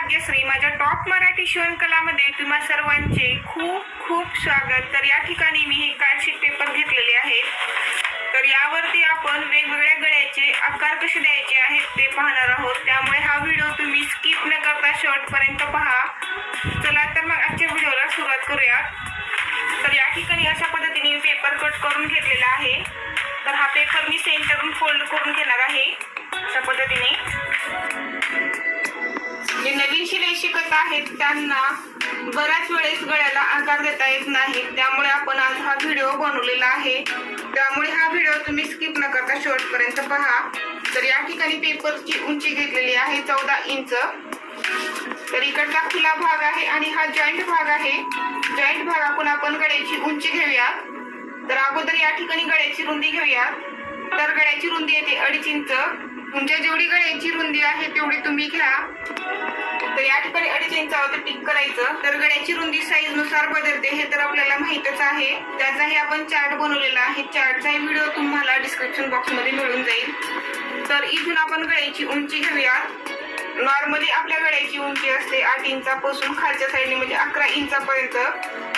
भाग्यश्री माझ्या टॉप मराठी शिवणकलामध्ये तुम्हा सर्वांचे खूप खूप स्वागत। तर या ठिकाणी मी हे कार्डशीट पेपर घेतलेले आहेत। तर यावरती आपण वेगवेगळ्या गळ्याचे आकार कसे द्यायचे आहेत ते पाहणार आहोत, त्यामुळे हा व्हिडिओ तुम्ही स्किप न करता शेवटपर्यंत पहा। चला तर मग आजच्या व्हिडिओला सुरुवात करूया। तर या ठिकाणी अशा पद्धतीने मी पेपर कट करून घेतलेला आहे। तर हा पेपर मी सेंटरहून फोल्ड करून घेणार आहे अशा पद्धतीने। जे नवीन शिलाई शिकत आहेत त्यांना बऱ्याच वेळेस गळ्याला आकार देता येत नाही, त्यामुळे आपण आज हा व्हिडिओ बनवलेला आहे। त्यामुळे हा व्हिडिओ तुम्ही स्किप न करता शेवटपर्यंत पहा। तर या ठिकाणी पेपरची उंची घेतलेली आहे 14 इंच। तर इकडचा खुला भाग आहे आणि हा जॉईंट भाग आहे। जॉईंट भागातून आपण गळ्याची उंची घेऊया। तर अगोदर या ठिकाणी गळ्याची रुंदी घेऊया। तर गळ्याची रुंदी येते 2.5 इंच। तुमच्या जेवढी गळ्याची रुंदी आहे तेवढी तुम्ही घ्या। तर या ठिकाणी 2.5 इंचावर टिक करायचं। तर गळ्याची रुंदी साईज नुसार बदलते हे तर आपल्याला माहितच आहे, त्याचाही आपण चार्ट बनवलेला आहे। चार्टचाही व्हिडिओ तुम्हाला डिस्क्रिप्शन बॉक्स मध्ये मिळून जाईल। तर इथून आपण गळ्याची उंची घेऊया। नॉर्मली आपल्या गळ्याची उंची असते 8 इंचापासून खालच्या साईडने म्हणजे 11 इंचापर्यंत,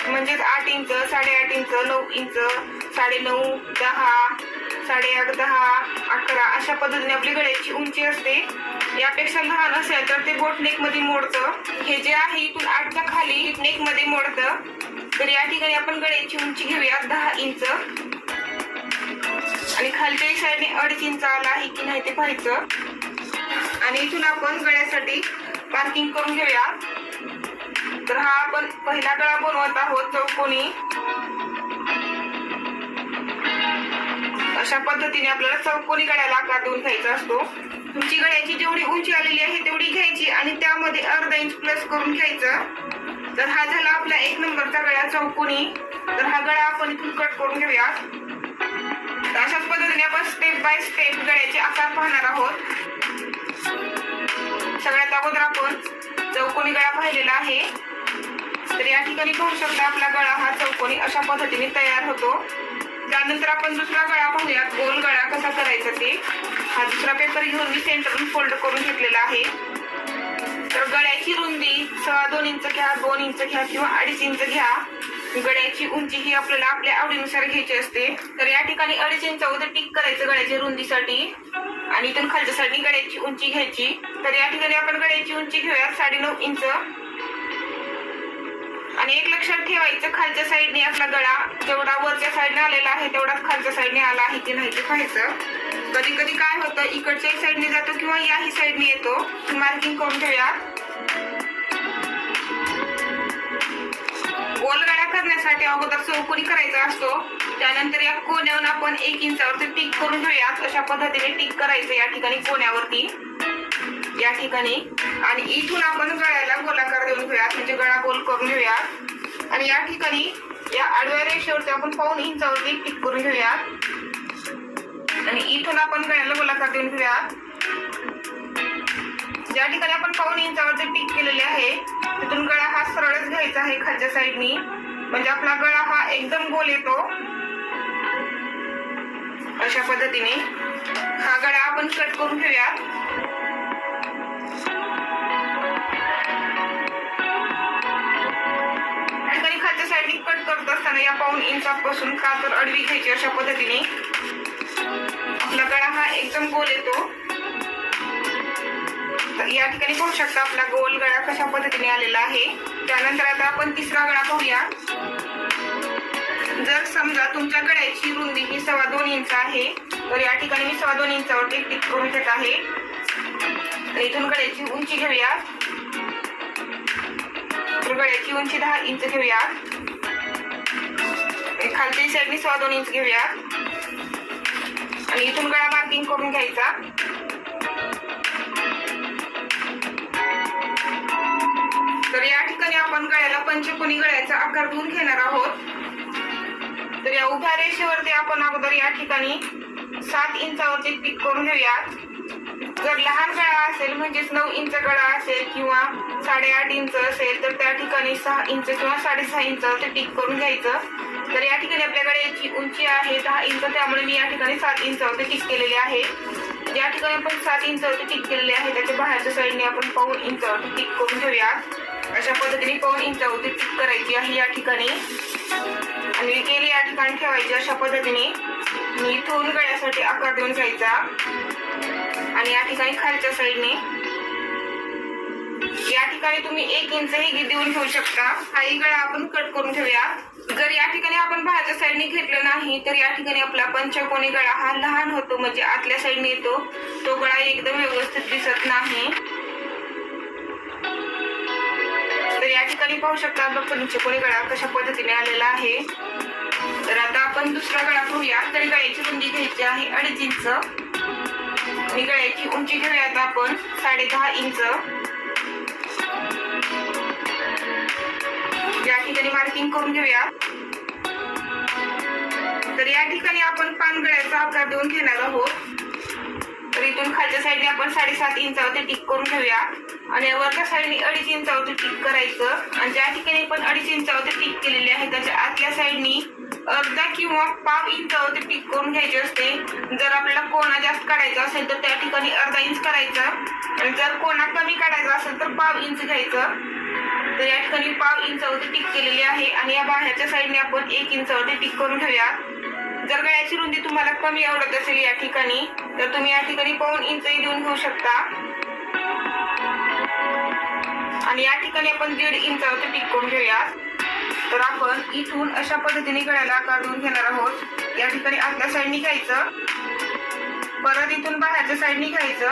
म्हणजेच 8 इंच, 8.5 इंच, 9 इंच, 9.5, 10, 8.5, 10, 11 अशा पद्धतीने आपली गळ्याची उंची असते। यापेक्षा लहान असेल तर ते बोट नेक मध्ये मोडतं। हे जे आहे इथून 8च्या खाली नेक मध्ये मोडतं। तर या ठिकाणी आपण गळ्याची उंची घेऊया 10 इंच आणि खालच्या साईडने 2.5 इंच आला आहे की नाही ते पाहायचं। आणि इथून आपण गळ्यासाठी मार्किंग करून घेऊया। तर हा आपण पहिला गळा बनवत आहोत चौकोनी। अशा पद्धतीने आपल्याला चौकोनी गळ्याला आकार देऊन घ्यायचा असतो। तुमची गळ्याची जेवढी उंची आलेली आहे तेवढी घ्यायची आणि त्यामध्ये अर्धा इंच प्लस करून घ्यायचं। तर हा झाला आपला 1 नंबरचा गळा चौकोनी। तर हा गळा आपण इथून कट करून घेऊया। तर अशाच पद्धतीने आपण स्टेप बाय स्टेप गळ्याचे आकार पाहणार आहोत। सगळ्यात अगोदर आपण चौकोनी गळा पाहिलेला आहे। तर या ठिकाणी पाहू शकता आपला गळा हा चौकोनी अशा पद्धतीने तयार होतो। त्यानंतर आपण दुसरा गळा पाहूया, गोल गळा कसा करायचा ते। हा दुसरा पेपर घेऊन मी सेंटरहून फोल्ड करून घेतलेला आहे। तर गळ्याची रुंदी 2.25 इंच घ्या, 2 इंच घ्या किंवा 2.5 इंच घ्या। गळ्याची उंची ही आपल्याला आपल्या आवडीनुसार घ्यायची असते। तर या ठिकाणी 2.5 इंचावर टिक करायचं गळ्याच्या रुंदीसाठी आणि इथून खालच्या साईडने गळ्याची उंची घ्यायची। तर या ठिकाणी आपण गळ्याची उंची घेऊया 9.5 इंच आणि एक लक्षात ठेवायचं, खालच्या साईडने आपला गळा जेवढा वरच्या साईडने आलेला आहे तेवढाच खालच्या साईडने आला आहे की नाही ते पाहायचं। कधी कधी काय होतं, इकडच्याही साईडने जातो किंवा याही साईडने येतो। मार्किंग करून ठेवूया। गोल गळा करण्यासाठी अगोदर चौकोनी करायचा असतो, त्यानंतर या कोण्यावरून आपण 1 इंचावरती टिक करून घेऊया। अशा पद्धतीने टिक करायचं या ठिकाणी कोण्यावरती, या ठिकाणी। आणि इथून आपण गळ्याला गोलाकार देऊन घेऊयात, म्हणजे गळा गोल करून घेऊयात। आणि या ठिकाणी या आडव्या रेषेवरती आपण 1.25 इंचावरती टिक करून घेऊयात आणि इथून आपण गळ्याला गोलाकार देऊन घेऊयात। ज्या ठिकाणी आपण 1.25 इंचावरती टिक केलेले आहे तिथून गळा हा सरळच घ्यायचा आहे खालच्या साईडनी, म्हणजे आपला गळा हा एकदम गोल येतो। अशा पद्धतीने हा गळा आपण कट करून घेऊयात। खालच्या साईडने कट करत असताना या 1.25 इंचापासून का तर अडवी घ्यायची। अशा पद्धतीने आपला गळा हा एकदम गोल येतो। तर या ठिकाणी पाहू शकता आपला गोल गळा कशा पद्धतीने आलेला आहे। त्यानंतर आता आपण तिसरा गळा पाहूया। जर समजा तुमच्या गळ्याची रुंदी ही 2.25 इंच आहे तर या ठिकाणी मी 2.25 इंचावरती टिक करून घेत आहे। इथून गळ्याची उंची घेऊया। तर गळ्याची उंची 10 इंच घेऊया। खालच्या साईडने 2.25 इंच घेऊया आणि इथून गळा मार्किंग करून घ्यायचा। तर या ठिकाणी आपण गळ्याला पंचकोनी गळ्याचा आकार देऊन घेणार आहोत। तर या उभ्या रेषेवरती आपण अगोदर या ठिकाणी 7 इंचावरती टिक करून घेऊयात। जर लहान गळा असेल म्हणजेच 9 इंच गळा असेल किंवा 8.5 इंच असेल तर त्या ठिकाणी 6 इंच किंवा 6.5 इंचावरती टिक करून घ्यायचं। तर या ठिकाणी आपल्या गळ्याची उंची आहे 10 इंच, त्यामुळे मी या ठिकाणी 7 इंचावरती टिक केलेली आहे। या ठिकाणी आपण 7 इंचावरती टिक केलेली आहे. त्याच्या बाहेरच्या साईडने आपण 1.5 इंचावरती टिक करून घेऊया. अशा पद्धतीने 1.5 इंचावरती टिक करायची आहे या ठिकाणी आणि केली या ठिकाणी ठेवायची. अशा पद्धतीने मी इथून गळ्यासाठी आकार देऊन घ्यायचा आणि या ठिकाणी खालच्या साईडने या ठिकाणी तुम्ही 1 इंच हे देऊन घेऊ शकता. हाही गळा आपण कट करून घेऊया. जर या ठिकाणी आपण बाहेरच्या साईडने घेतलं नाही तर या ठिकाणी आपला पंचकोनी गळा हा लहान होतो, म्हणजे आतल्या साईडने येतो. तो गळा एकदम व्यवस्थित दिसत नाही. तर या ठिकाणी पाहू शकता आपला पंचकोनी गळा कशा पद्धतीने आलेला आहे. तर आता आपण दुसरा गळा पाहूया. तर गळ्याची रुंदी घ्यायची आहे 2.5 इंच आणि गळ्याची उंची घेऊयात आपण 10.5 इंच. या ठिकाणी मार्किंग करून घेऊया. तर या ठिकाणी आपण पानगळ्याचा आकार देऊन घेणार आहोत. तर इथून खालच्या साईडने आपण 7.5 इंचावरती टिक करून घेऊया आणि वरच्या साईडने 2.5 इंचावरती टिक करायचं आणि ज्या ठिकाणी आपण 2.5 इंचावरती टिक केलेली आहे त्याच्या आतल्या साईडनी अर्धा किंवा 1/2 इंचावरती टिक करून घ्यायची असते. जर आपल्याला कोणा जास्त काढायचा असेल तर त्या ठिकाणी अर्धा इंच करायचं आणि जर कोणा कमी काढायचा असेल तर 1/2 इंच घ्यायचं. तर या ठिकाणी 1/2 इंचावरती टिक केलेली आहे आणि या बाहेरच्या साईडने आपण 1 इंचावरती टिक करून घेऊया. जर गळ्याची रुंदी तुम्हाला कमी आवडत असेल या ठिकाणी तर तुम्ही या ठिकाणी 1/2 इंचही देऊन घेऊ शकता आणि या ठिकाणी आपण 1.5 इंचावरती टिक करून घेऊया. तर आपण इथून अशा पद्धतीने गळ्याला आकार देऊन घेणार आहोत. या ठिकाणी आतल्या साईडने घ्यायचं, परत इथून बाहेरच्या साईडने घ्यायचं.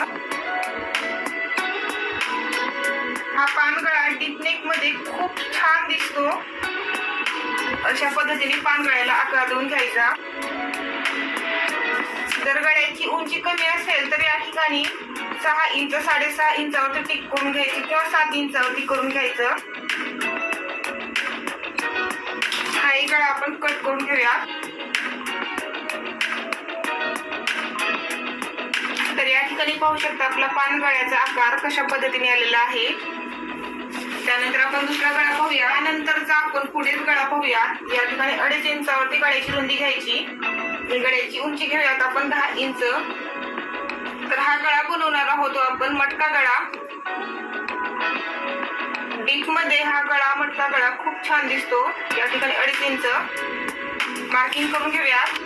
हा पानगळा डीप मध्ये खूप छान दिसतो. अशा पद्धतीने पानगळ्याला आकार देऊन घ्यायचा. जर गळ्याची उंची कमी असेल तर या ठिकाणी 6 इंच 6.5 इंचावरती टिक करून घ्यायची किंवा 7 इंचावरती करून घ्यायचं. हाही गळा आपण कट करून घेऊया. तर या ठिकाणी पाहू शकता आपला पानगळ्याचा आकार कशा पद्धतीने आलेला आहे. त्यानंतर आपण दुसरा गळा पाहूया. त्यानंतरचा आपण पुढील गळा पाहूया. या ठिकाणी 2.5 इंचावरती गळ्याची रुंदी घ्यायची. गळ्याची उंची घेऊयात आपण 10 इंच. तर हा गळा बनवणार आहोत आपण मटका गळा. डीप मध्ये हा गळा मटका गळा खूप छान दिसतो. या ठिकाणी 2.5 इंच मार्किंग करून घेऊयात.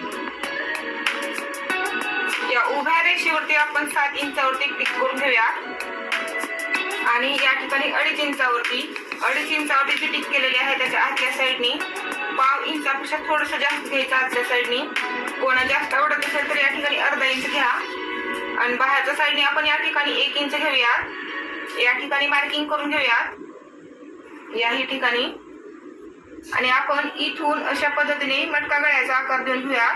या उभ्या रेषेवरती आपण 7 इंचावरती टिक करून घेऊया आणि या ठिकाणी 2.5 इंचावरती जी टिक केलेली आहे त्याच्या आतल्या साईडनी 1/2 इंचापेक्षा थोडस जास्त घ्यायचं. आतल्या साईडनी कोणा जास्त आवडत असेल तर या ठिकाणी अर्धा इंच घ्या आणि बाहेरच्या साईडने आपण या ठिकाणी 1 इंच घेऊयात. या ठिकाणी मार्किंग करून घेऊयात याही ठिकाणी आणि आपण इथून अशा पद्धतीने मटका गळ्याचा आकार देऊन घेऊया.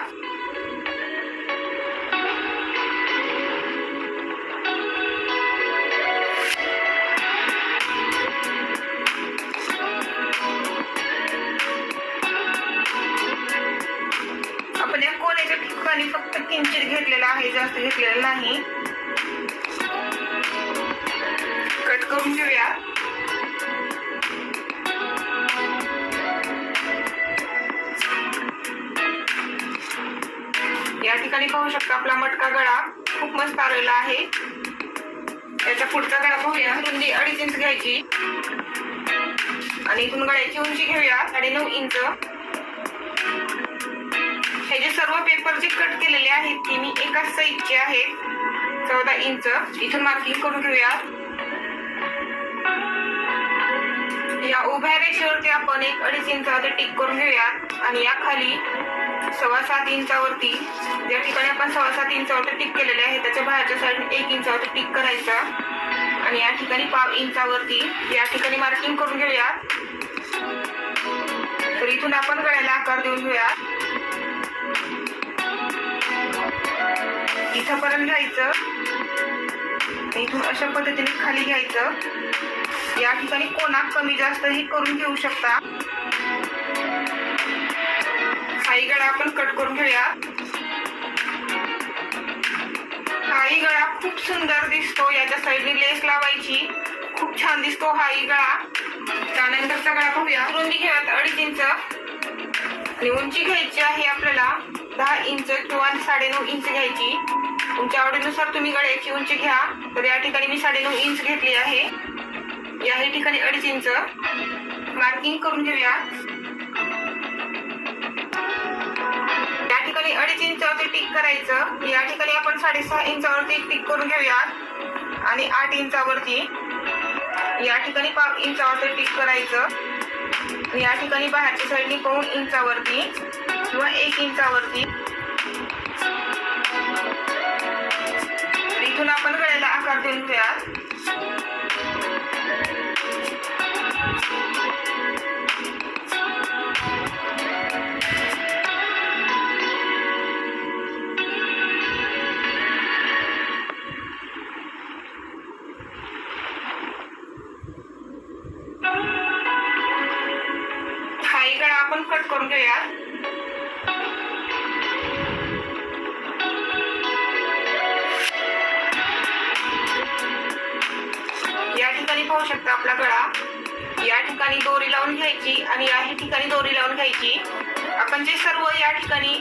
आपण या कोण्याच्या ठिकाणी फक्त किंचित घेतलेला आहे, जास्त घेतलेला नाही. कट करून घेऊया. या ठिकाणी पाहू शकता आपला मटका गळा खूप मस्त आलेला आहे. याचा पुढचा गळा पाहूया. रुंदी 2.5 इंच घ्यायची आणि इथून गळ्याची उंची घेऊया 9.5 इंच. हे जे सर्व पेपर जे कट केलेले आहेत ते मी एकाच साईजचे आहेत 14 इंच. इथून मार्किंग करून घेऊया. या उभ्या रेषेवरती आपण 1.5 इंचावरती टिक करून घेऊया आणि या खाली 7.25 इंचावरती ज्या ठिकाणी आपण 7.25 इंचावरती टिक केलेले आहे त्याच्या बाहेरच्या साईडने 1 इंचावरती टिक करायचा आणि या ठिकाणी 1/2 इंचावरती या ठिकाणी मार्किंग करून घेऊया. तर इथून आपण गळ्याला आकार देऊन घेऊया. इथपर्यंत घ्यायचं, इथून अशा पद्धतीने खाली घ्यायचं. या ठिकाणी कोणा कमी जास्त ही करून घेऊ शकता. हाही गळा आपण कट करून घेऊया. हाही गळा खूप सुंदर दिसतो. याच्या साईडने लेस लावायची, खूप छान दिसतो हाही गळा. त्यानंतरचा गळा पाहूया. रुंदी घेऊयात 2.5 इंच आणि उंची घ्यायची आहे आपल्याला 10 इंच किंवा 9.5 इंच घ्यायची. तुमच्या आवडीनुसार तुम्ही गळ्याची उंची घ्या. तर या ठिकाणी मी 9.5 इंच घेतली आहे. या ठिकाणी 2.5 इंच मार्किंग करून घेऊया. या ठिकाणी 2.5 इंचावरती टिक करायचं. या ठिकाणी आपण 6.5 इंचावरती टिक करून घेऊया आणि 8 इंचावरती या ठिकाणी 5 इंचावरती टिक करायचं. या ठिकाणी बाहेरच्या साईडनी 5 इंचावरती किंवा 1 इंचावरती. इथून आपण गळ्याला आकार देऊन घेऊया. हाही गळा आपण कट करून घेऊया. या ठिकाणी पाहू शकता आपला गळा. या ठिकाणी दोरी लावून घ्यायची आणि या ठिकाणी दोरी लावून घ्यायची. आपण जे सर्व या ठिकाणी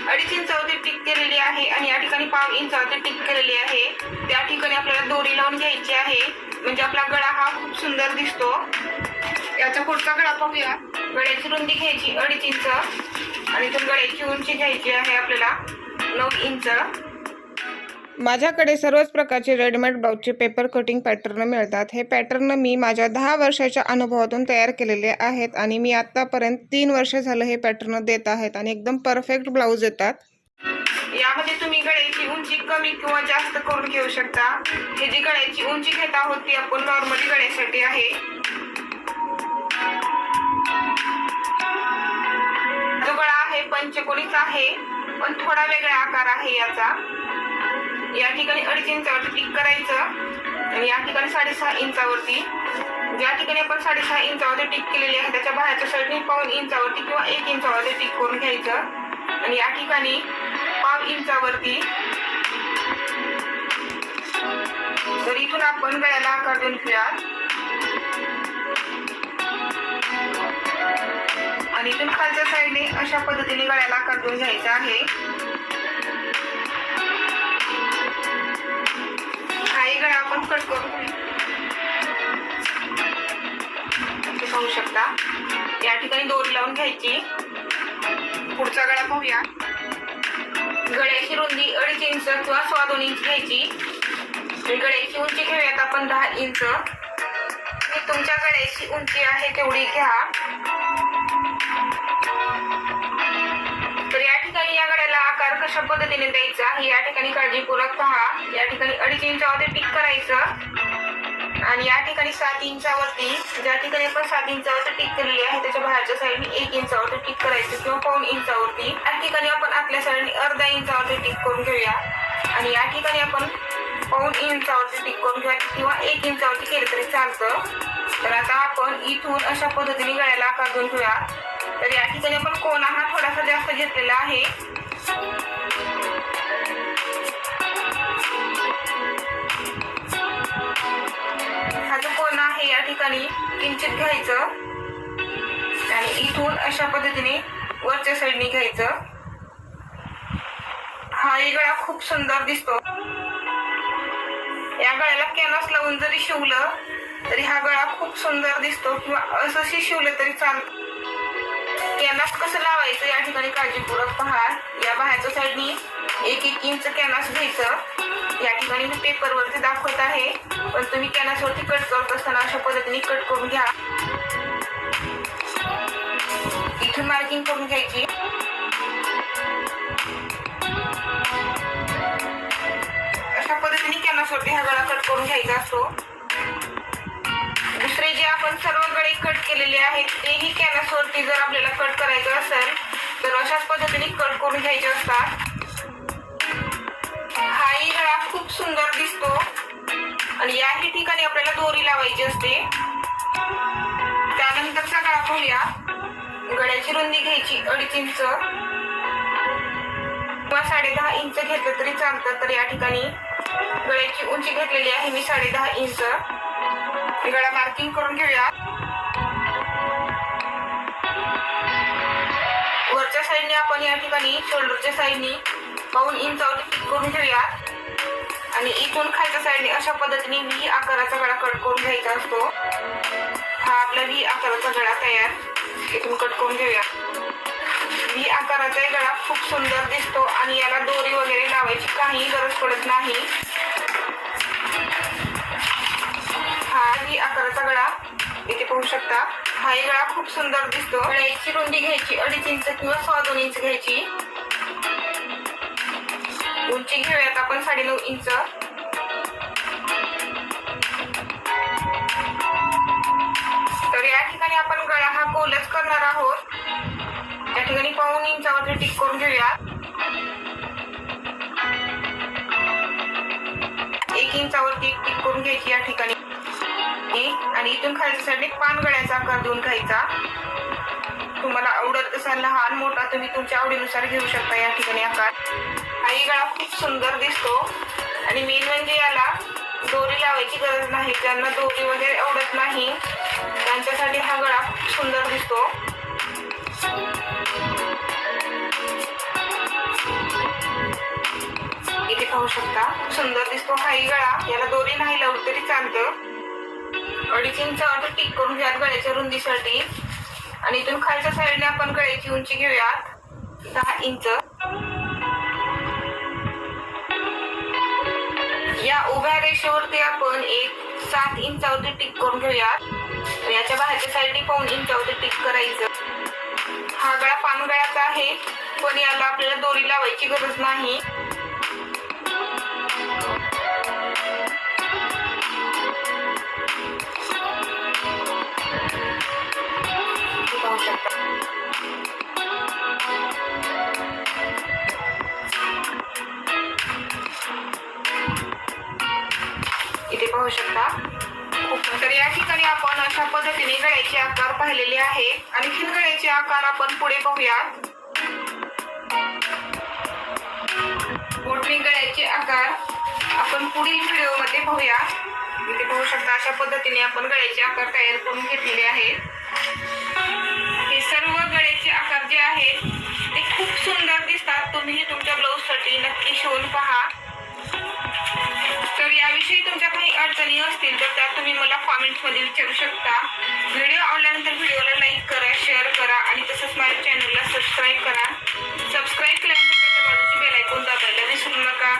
2.5 इंचावरती टिक केलेली आहे आणि या ठिकाणी 5 इंचावरती टिक केलेली आहे त्या ठिकाणी आपल्याला दोरी लावून घ्यायची आहे. म्हणजे आपला गळा हा खूप सुंदर दिसतो. याचा पुढचा गळा पाहूया. गळ्याची रुंदी घ्यायची 2.5 इंच आणि इथून गळ्याची उंची घ्यायची आहे आपल्याला 9 इंच. माझ्याकडे सर्वच प्रकारचे रेडीमेड ब्लाऊजचे पेपर कटिंग पॅटर्न मिळतात. हे पॅटर्न मी माझ्या 10 वर्षाच्या अनुभवातून तयार केलेले आहेत आणि मी आतापर्यंत 3 वर्ष झालं हे पॅटर्न देत आहेत आणि एकदम परफेक्ट ब्लाऊज येतात. यामध्ये तुम्ही गळ्याची उंची कमी किंवा जास्त करून घेऊ शकता. हे जी गळ्याची उंची घेत आहोत ती आपण नॉर्मली गळ्यासाठी आहे. जो गळा आहे पंचकोनीच आहे पण थोडा वेगळा आकार आहे याचा. या ठिकाणी 2.5 इंचावरती टिक करायचं आणि या ठिकाणी 6.5 इंचावरती ज्या ठिकाणी आपण 6.5 इंचावरती टिक केलेली आहे त्याच्या बाहेरच्या साईडने 5 इंचावरती किंवा 1 इंचावरती टिक करून घ्यायचं आणि या ठिकाणी 5 इंचावरती. तर इथून आपण गळ्याला आकार देऊन घेऊया आणि इथून खालच्या साईडने अशा पद्धतीने गळ्याला आकार देऊन घ्यायचा आहे. हाही गळा आपण कट करून पाहू शकता. या ठिकाणी दोरी लावून घ्यायची. पुढचा गळा पाहूया. गळ्याची रुंदी 2.5 इंच किंवा 2.25 इंच घ्यायची. गळ्याची उंची घेऊयात आपण 10 इंच. तुमच्या गळ्याची उंची आहे तेवढी घ्या. तर या ठिकाणी या गळ्याला आकार कशा पद्धतीने द्यायचा हे या ठिकाणी काळजीपूर्वक पहा. या ठिकाणी 2.5 इंचावरती टिक करायचं आणि या ठिकाणी 7 इंचावरती ज्या ठिकाणी आपण 7 इंचावरती टिक केलेली आहे त्याच्या बाहेरच्या साईडने 1 इंचावरती टिक करायचं किंवा 5 इंचावरती. या ठिकाणी आपण आतल्या साईडने अर्धा इंचावरती टिक करून घेऊया आणि या ठिकाणी आपण 5 इंचावरती टिक करून घेऊया किंवा 1 इंचावरती केलं तरी चालतं. तर आता आपण इथून अशा पद्धतीने गळ्याला आकार देऊन घेऊया. तर या ठिकाणी आपण कोना हा थोडासा जास्त घेतलेला आहे. हा जो कोना आहे या ठिकाणी किंचित घ्यायचं आणि इथून अशा पद्धतीने वरच्या साईडने घ्यायचं. हा गळा खूप सुंदर दिसतो. या गळ्याला कॅनव्हास लावून जरी शिवलं तरी हा गळा खूप सुंदर दिसतो किंवा असंही शिवलं तरी चालतं. कॅनव्हास कसं लावायचं या ठिकाणी काळजीपूर्वक पहा. या बाहेरच्या साईडनी 1-1 इंच कॅनव्हास घ्यायचं. या ठिकाणी मी पेपरवरती दाखवत आहे पण तुम्ही कॅनव्हासवरती कट करत असताना अशा पद्धतीने कट करून घ्या. इथून मार्किंग करून घ्यायची. अशा पद्धतीने कॅनव्हासवरती हा गळा कट करून घ्यायचा असतो. दुसरे जे आपण सर्व गळे कट केलेले आहेत तेही कॅनव्हासवरती जर आपल्याला कट करायचं असेल तर अशाच पद्धतीने कट करून घ्यायचे असतात. हाही गळा खूप सुंदर दिसतो आणि याही ठिकाणी आपल्याला दोरी लावायची असते. त्यानंतरचा गळा पाहूया. गळ्याची रुंदी घ्यायची 2.5 इंच किंवा 10.5 इंच घेतलं तरी चालतं. तर या ठिकाणी गळ्याची उंची घेतलेली आहे मी 10.5 इंच. गळा मार्किंग करून घेऊया. वरच्या साईडने आपण या ठिकाणी शोल्डरच्या साईडने 5 इंचावरती टिक करून घेऊया आणि इथून खालच्या साईडने अशा पद्धतीने व्ही आकाराचा गळा कट करून घ्यायचा असतो. हा आपला व्ही आकाराचा गळा तयार. इथून कट करून घेऊया. व्ही आकाराचा गळा खूप सुंदर दिसतो आणि याला दोरी वगैरे लावायची काही गरज पडत नाही. हा व्ही आकाराचा गळा इथे पाहू शकता. हाही गळा खूप सुंदर दिसतो. गळ्याची रुंदी घ्यायची 2.5 इंच किंवा 2.25 इंच घ्यायची. उंची घेऊयात आपण 9.5 इंच. तर या ठिकाणी आपण गळा हा गोलच करणार आहोत. या ठिकाणी 1.25 इंचावरती टिक करून घेऊया. 1 इंचावरती टिक करून घ्यायची या ठिकाणी. आणि इथून खालच्या साईडने पान गळ्याचा आकार देऊन घ्यायचा. तुम्हाला आवडत तसा लहान मोठा तुम्ही तुमच्या आवडीनुसार घेऊ शकता या ठिकाणी आकार. हाही गळा खूप सुंदर दिसतो आणि मेन म्हणजे याला दोरी लावायची गरज नाही. ज्यांना दोरी वगैरे आवडत नाही त्यांच्यासाठी हा गळा खूप सुंदर दिसतो. इथे पाहू शकता सुंदर दिसतो हाही गळा. याला दोरी नाही लावली तरी चालतं. 2.5 इंचावर टिक करून घ्या गळ्याच्या रुंदीसाठी. आणि इथून खालच्या साईडने आपण गळ्याची उंची घेऊयात 10 इंच. या उभ्या रेषेवरती आपण एक 7 इंचावरती टिक करून घेऊयात. याच्या बाहेरच्या साईडने 1.25 इंचावरती टिक करायचं. हा गळा पान गळ्याचा आहे पण याला आपल्याला दोरी लावायची गरज नाही. पाहू शकता. इथे पाहू शकता. तर या ठिकाणी आपण अशा पद्धतीने गळ्याचे आकार पाहिलेले आहे. आणखीन गळ्याचे आकार आपण पुढे पाहूयात. बोटणी गळ्याचे आकार आपण पुढील व्हिडिओमध्ये पाहूया. इथे पाहू शकता अशा पद्धतीने आपण गळ्याचे आकार तयार करून घेतलेले आहेत. हे सर्व गळ्याचे आकार जे आहेत ते खूप सुंदर दिसतात. तुम्ही तुमच्या ब्लाऊजसाठी नक्की शिवून पहा. तर याविषयी तुमच्या काही अडचणी असतील तर त्या तुम्ही मला कॉमेंट्समध्ये विचारू शकता. व्हिडिओ आवडल्यानंतर व्हिडिओला लाईक करा, शेअर करा आणि तसंच माझ्या चॅनलला सबस्क्राईब करा. सबस्क्राईब केल्यानंतर त्याच्या बाजूची बेल आयकॉन दाबायला विसरू नका.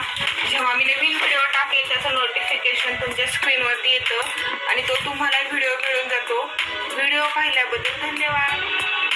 जेव्हा मी नवीन व्हिडिओ टाकेल त्याचं नोटिफिकेशन तुमच्या स्क्रीनवरती येतं आणि तो तुम्हाला व्हिडिओ मिळून जातो. व्हिडिओ पाहिल्याबद्दल धन्यवाद.